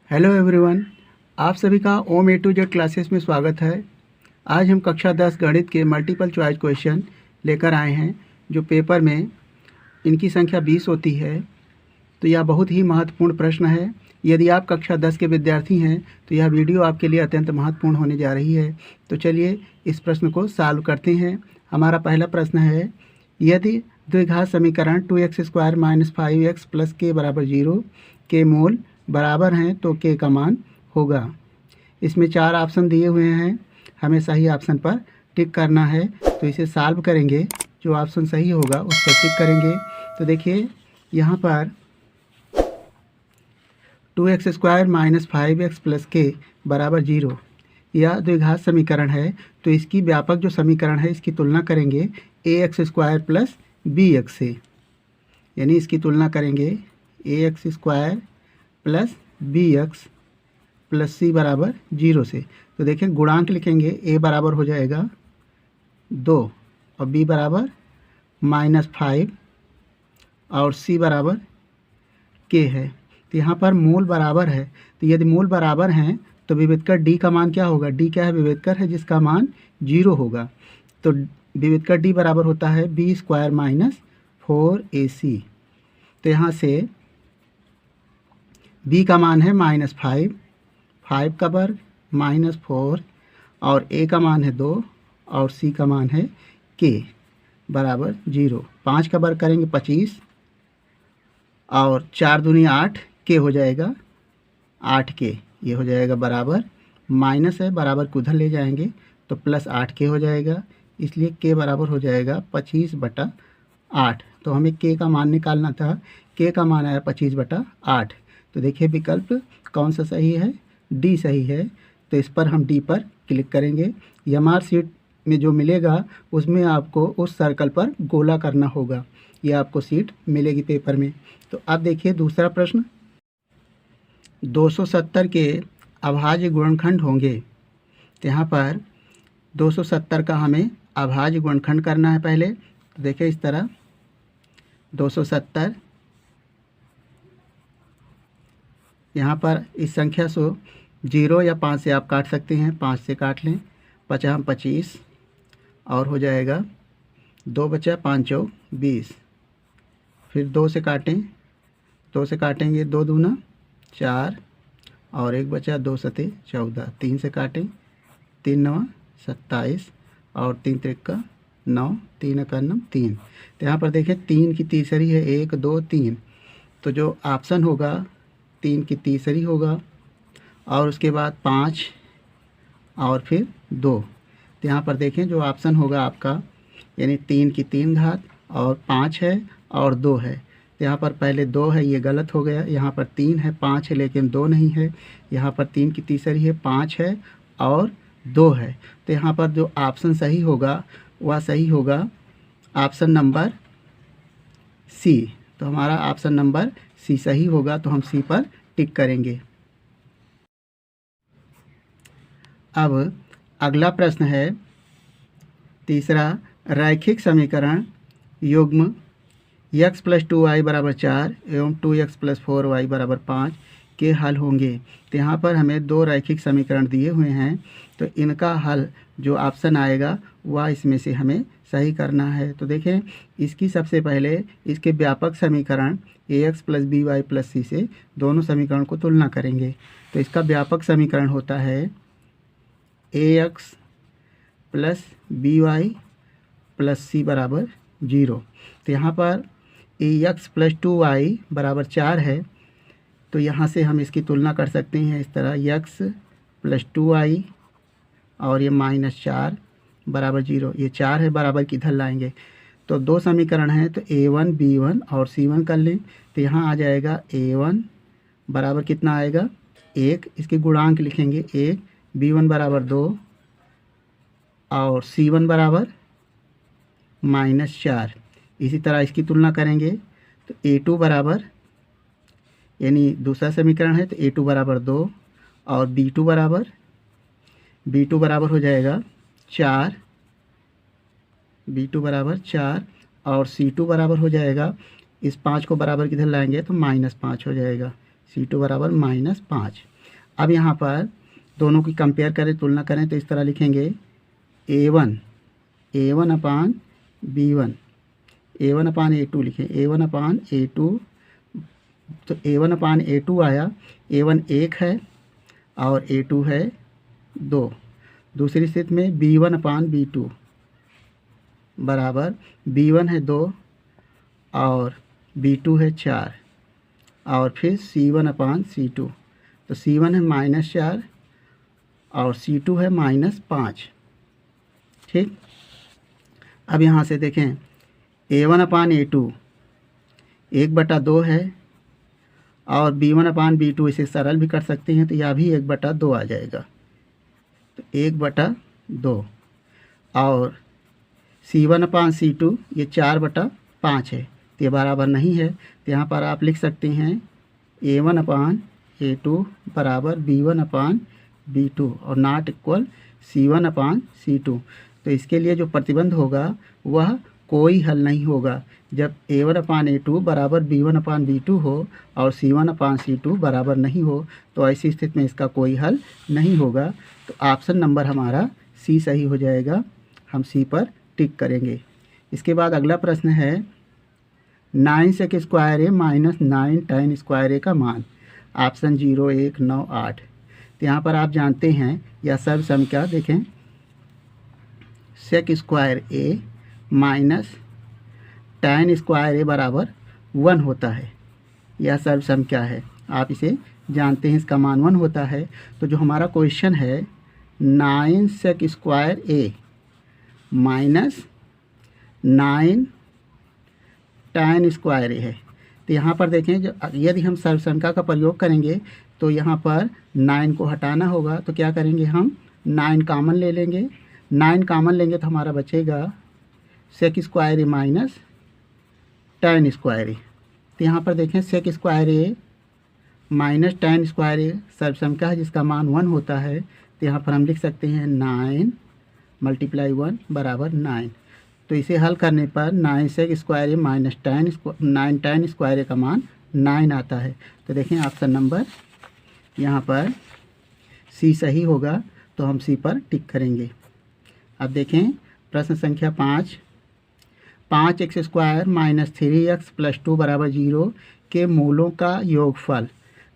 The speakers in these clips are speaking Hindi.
हेलो एवरीवन, आप सभी का ओम ए टू जेड क्लासेस में स्वागत है। आज हम कक्षा 10 गणित के मल्टीपल चॉइस क्वेश्चन लेकर आए हैं, जो पेपर में इनकी संख्या 20 होती है। तो यह बहुत ही महत्वपूर्ण प्रश्न है। यदि आप कक्षा 10 के विद्यार्थी हैं तो यह वीडियो आपके लिए अत्यंत महत्वपूर्ण होने जा रही है। तो चलिए इस प्रश्न को सॉल्व करते हैं। हमारा पहला प्रश्न है, यदि द्विघात समीकरण 2x² - 5x + k = 0 के मूल बराबर हैं तो k का मान होगा। इसमें 4 ऑप्शन दिए हुए हैं, हमें सही ऑप्शन पर टिक करना है। तो इसे सॉल्व करेंगे, जो ऑप्शन सही होगा उस पर टिक करेंगे। तो देखिए यहाँ पर 2x² - 5x + k = 0 यह द्विघात समीकरण है। तो इसकी व्यापक जो समीकरण है इसकी तुलना करेंगे ax² + bx से, यानी इसकी तुलना करेंगे ax² + bx + c = 0 से। तो देखें गुणांक लिखेंगे, a बराबर हो जाएगा 2 और b बराबर -5 और c बराबर k है। तो यहाँ पर मूल बराबर है। तो यदि मूल बराबर हैं तो विभेदकर d का मान क्या होगा? d क्या है? विभेदकर है जिसका मान 0 होगा। तो विभेदकर d बराबर होता है b² - 4ac। तो यहाँ से b का मान है -5, 5 का वर्ग -4 और a का मान है 2 और c का मान है k बराबर 0। 5 का वर्ग करेंगे 25 और 4 दूनी 8, k हो जाएगा 8k। ये हो जाएगा बराबर, माइनस है बराबर को उधर ले जाएंगे तो +8k हो जाएगा। इसलिए k बराबर हो जाएगा 25/8। तो हमें k का मान निकालना था, k का मान आया 25/8। तो देखिए विकल्प कौन सा सही है? डी सही है। तो इस पर हम डी पर क्लिक करेंगे। एमआर सीट में जो मिलेगा उसमें आपको उस सर्कल पर गोला करना होगा, ये आपको सीट मिलेगी पेपर में। तो अब देखिए दूसरा प्रश्न, 270 के अभाज्य गुणनखंड होंगे। तो यहाँ पर 270 का हमें अभाज्य गुणनखंड करना है पहले। तो देखिए इस तरह 270, यहाँ पर इस संख्या से 0 या 5 से आप काट सकते हैं, 5 से काट लें, 50 25 और हो जाएगा 2 बचा 5 चौक 20। फिर 2 से काटें, 2 से काटेंगे 2 दूना 4 और 1 बचा 2 सते 14। 3 से काटें, 3 9 27 और 3 त्रिका 9, 3 एका 9 3। तो यहाँ पर देखें 3 की तीसरी है 1 2 3। तो जो ऑप्शन होगा 3 की तीसरी होगा और उसके बाद 5 और फिर 2। तो यहाँ पर देखें जो ऑप्शन होगा आपका, यानी 3 की 3 घात और 5 है और 2 है। तो यहाँ पर पहले 2 है, ये गलत हो गया। यहाँ पर 3 है, 5 है लेकिन 2 नहीं है। यहाँ पर 3 की तीसरी है, 5 है और 2 है। तो यहाँ पर जो ऑप्शन सही होगा वह सही होगा ऑप्शन नंबर सी। तो हमारा ऑप्शन नंबर सी सही होगा, तो हम सी पर टिक करेंगे। अब अगला प्रश्न है तीसरा, रैखिक समीकरण युग्म x + 2y = 4 एवं 2x + 4y = 5 के हल होंगे। तो यहाँ पर हमें 2 रैखिक समीकरण दिए हुए हैं, तो इनका हल जो ऑप्शन आएगा वह इसमें से हमें सही करना है। तो देखें इसकी सबसे पहले इसके व्यापक समीकरण ax + by + c से दोनों समीकरण को तुलना करेंगे। तो इसका व्यापक समीकरण होता है ax + by + c = 0। तो यहाँ पर ax + 2y = 4 है। तो यहाँ से हम इसकी तुलना कर सकते हैं इस तरह, x + 2y और ये -4 = 0। ये 4 है बराबर किधर लाएंगे? तो 2 समीकरण हैं, तो a1 b1 और c1 कर लें। तो यहाँ आ जाएगा a1 बराबर कितना आएगा 1, इसके गुणांक लिखेंगे 1, b1 बराबर 2 और c1 बराबर -4। इसी तरह इसकी तुलना करेंगे तो a2 बराबर, यानी दूसरा समीकरण है, तो a2 बराबर 2 और b2 बराबर हो जाएगा 4, b2 बराबर 4 और c2 बराबर हो जाएगा, इस 5 को बराबर किधर लाएंगे तो -5 हो जाएगा, c2 बराबर -5। अब यहाँ पर दोनों की कंपेयर करें, तुलना करें तो इस तरह लिखेंगे A1 अपान B1, A1 अपान A2 लिखें, A1 अपान A2। तो A1 अपान A2 आया, A1 1 है और A2 है 2। दूसरी स्थिति में B1 अपान B2 बराबर B1 है 2 और B2 है 4, और फिर C1 अपान C2। तो C1 है -4 और C2 है -5। ठीक, अब यहाँ से देखें A1 अपान A2 1/2 है और B1 अपान B2 इसे सरल भी कर सकते हैं, तो यह भी 1/2 आ जाएगा। तो 1/2 और C1 अपान C2 ये 4/5 है, तो ये बराबर नहीं है। तो यहाँ पर आप लिख सकते हैं A1 अपान A2 बराबर B1 अपान B2 और not equal C1 upon C2। तो इसके लिए जो प्रतिबंध होगा वह कोई हल नहीं होगा। जब A1 अपान A2 बराबर B1 अपान B2 हो और C1 अपान C2 बराबर नहीं हो, तो ऐसी स्थिति में इसका कोई हल नहीं होगा। तो ऑप्शन नंबर हमारा C सही हो जाएगा। हम C पर टिक करेंगे। इसके बाद अगला प्रश्न है 9 sec स्क्वायर ए माइनस 9 tan स्क्वायर ए का मान। ऑप्शन 0, 1, 9, 8। तो यहाँ पर आप जानते हैं यह सब सम क्या देखें, सेक स्क्वायर ए माइनस tan स्क्वायर ए बराबर 1 होता है। यह सर्व सम क्या है, आप इसे जानते हैं, इसका मान 1 होता है। तो जो हमारा क्वेश्चन है 9 sec स्क्वायर ए माइनस 9 tan स्क्वायर ए है। तो यहाँ पर देखें, जो यदि हम सर्वसंख्या का प्रयोग करेंगे तो यहाँ पर 9 को हटाना होगा। तो क्या करेंगे, हम 9 कॉमन ले लेंगे। 9 कॉमन लेंगे तो हमारा बचेगा सेक स्क्वायर ए माइनस tan स्क्वायर ए। तो यहाँ पर देखें सेक स्क्वायर ए माइनस tan स्क्वायर ए सर्वसंख्या है जिसका मान 1 होता है। तो यहाँ पर हम लिख सकते हैं 9 × 1 बराबर 9। तो इसे हल करने पर 9 सेक स्क्वायर ए माइनस 9 tan स्क्वायर ए का मान 9 आता है। तो देखें ऑप्शन नंबर यहाँ पर सी सही होगा। तो हम सी पर टिक करेंगे। अब देखें प्रश्न संख्या 5x square minus 3x plus 2 बराबर 0 के मूलों का योगफल।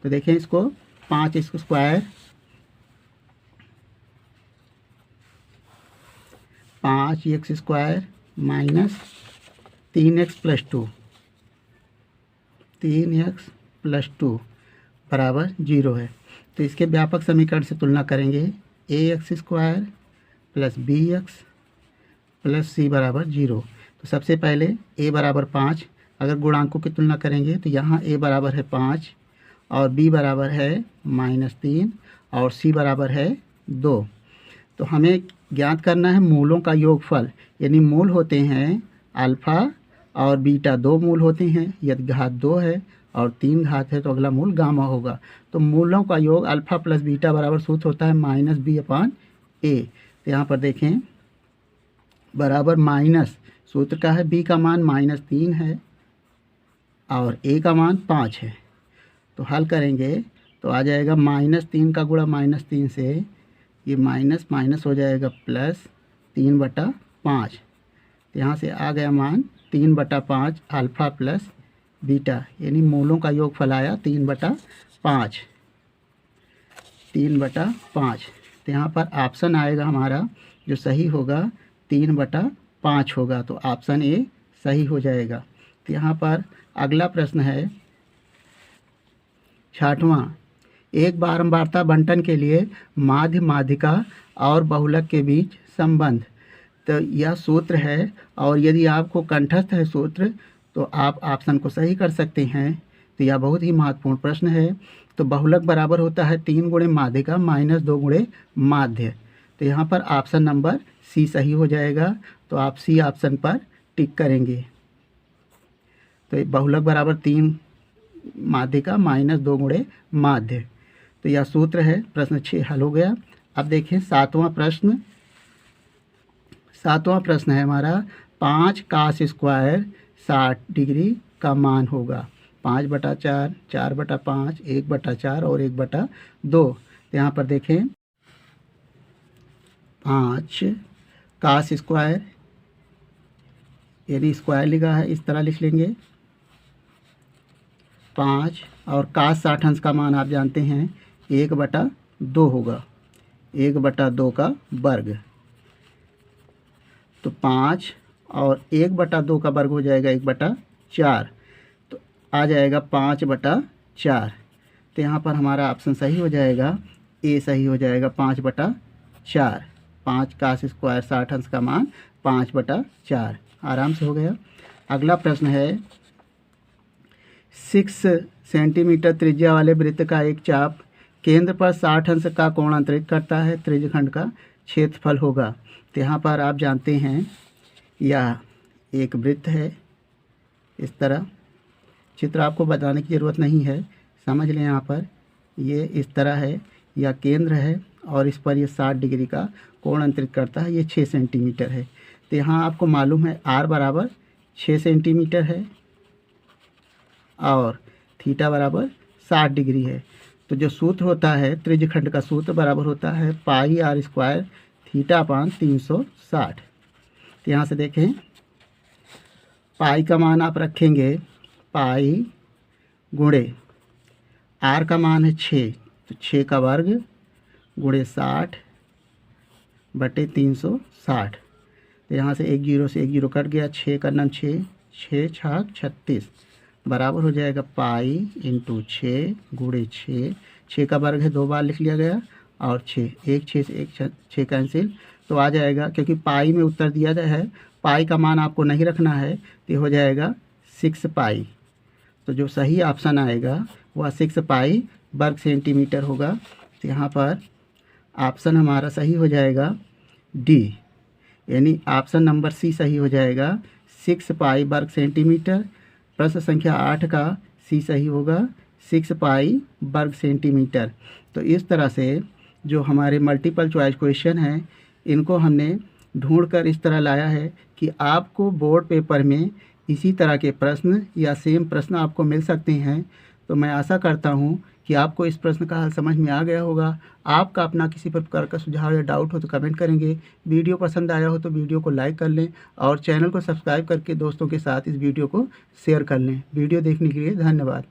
तो देखें इसको 5x square 5x square minus 3x plus 2 3x plus 2 बराबर 0 है। तो इसके व्यापक समीकरण से तुलना करेंगे ax square plus bx plus c बराबर 0। तो सबसे पहले a बराबर 5, अगर गुणांकों की तुलना करेंगे तो यहाँ a बराबर है 5 और b बराबर है -3 और c बराबर है 2। तो हमें ज्ञात करना है मूलों का योगफल, यानी मूल होते हैं अल्फ़ा और बीटा, 2 मूल होते हैं। यदि घात 2 है और 3 घात है तो अगला मूल गामा होगा। तो मूलों का योग अल्फ़ा प्लस बीटा बराबर सूत्र होता है -b/a। तो यहाँ पर देखें बराबर माइनस सूत्र का है, b का मान -3 है और a का मान 5 है। तो हल करेंगे तो आ जाएगा -3 का गुणा -3 से ये माइनस माइनस हो जाएगा प्लस 3/5। तो यहाँ से आ गया मान 3/5 अल्फ़ा प्लस बीटा, यानी मूलों का योगफल आया 3/5। तो यहाँ पर ऑप्शन आएगा हमारा जो सही होगा 3/5 होगा। तो ऑप्शन ए सही हो जाएगा। तो यहाँ पर अगला प्रश्न है 6वां, एक बारंबारता बंटन के लिए माध्य माध्यिका और बहुलक के बीच संबंध। तो यह सूत्र है और यदि आपको कंठस्थ है सूत्र तो आप ऑप्शन को सही कर सकते हैं। तो यह बहुत ही महत्वपूर्ण प्रश्न है। तो बहुलक बराबर होता है 3 गुणे माध्यिका माइनस 2 गुणे माध्य। तो यहाँ पर ऑप्शन नंबर सी सही हो जाएगा। तो आप सी ऑप्शन पर टिक करेंगे। तो बहुलक बराबर 3 माध्यिका माइनस 2 गुणे माध्य। तो यह सूत्र है। प्रश्न 6 हल हो गया। अब देखें 7वां प्रश्न। 7वां प्रश्न है हमारा 5 cos स्क्वायर 60 डिग्री का मान होगा। 5/4, 4/5, 1/4 और 1/2। तो यहाँ पर देखें 5 कास स्क्वायर, यानी स्क्वायर लिखा है इस तरह लिख लेंगे 5, और कास 60 अंश का मान आप जानते हैं 1/2 होगा, 1/2 का वर्ग। तो 5 और 1/2 का वर्ग हो जाएगा 1/4, तो आ जाएगा 5/4। तो यहाँ पर हमारा ऑप्शन सही हो जाएगा, ए सही हो जाएगा 5/4। 5 कास स्क्वायर 60 अंश का मान 5/4, आराम से हो गया। अगला प्रश्न है 6 सेंटीमीटर त्रिज्या वाले वृत्त का एक चाप केंद्र पर 60 अंश का कोण अंतरित करता है, त्रिज्यखंड का क्षेत्रफल होगा। तो यहाँ पर आप जानते हैं यह एक वृत्त है, इस तरह चित्र आपको बताने की ज़रूरत नहीं है, समझ लें। यहाँ पर ये इस तरह है, यह केंद्र है और इस पर ये 60 डिग्री का कोण अंतरित करता है, ये 6 सेंटीमीटर है। तो यहाँ आपको मालूम है r बराबर 6 सेंटीमीटर है और थीटा बराबर 60 डिग्री है। तो जो सूत्र होता है त्रिज्यखंड का सूत्र बराबर होता है πr² θ/360। तो यहाँ से देखें पाई का मान आप रखेंगे पाई गुणे आर का मान है 6, तो 6 का वर्ग गुणे 60/360। तो यहाँ से 1 जीरो से 1 जीरो कट गया, 6 का 9 6, 6 छाक 36 बराबर हो जाएगा पाई इंटू 6 गुणे 6। 6 का वर्ग है 2 बार लिख लिया गया और 6, 1 6 से 1 6 कैंसिल, तो आ जाएगा, क्योंकि पाई में उत्तर दिया गया है, पाई का मान आपको नहीं रखना है, तो हो जाएगा 6 पाई। तो जो सही ऑप्शन आएगा वह 6 पाई वर्ग सेंटीमीटर होगा। तो यहाँ पर ऑप्शन हमारा सही हो जाएगा डी, यानी ऑप्शन नंबर सी सही हो जाएगा 6 पाई वर्ग सेंटीमीटर। प्रश्न संख्या 8 का सी सही होगा 6 पाई वर्ग सेंटीमीटर। तो इस तरह से जो हमारे मल्टीपल चॉइस क्वेश्चन हैं इनको हमने ढूंढकर इस तरह लाया है कि आपको बोर्ड पेपर में इसी तरह के प्रश्न या सेम प्रश्न आपको मिल सकते हैं। तो मैं आशा करता हूं कि आपको इस प्रश्न का हल समझ में आ गया होगा। आपका अपना किसी प्रकार का सुझाव या डाउट हो तो कमेंट करेंगे। वीडियो पसंद आया हो तो वीडियो को लाइक कर लें और चैनल को सब्सक्राइब करके दोस्तों के साथ इस वीडियो को शेयर कर लें। वीडियो देखने के लिए धन्यवाद।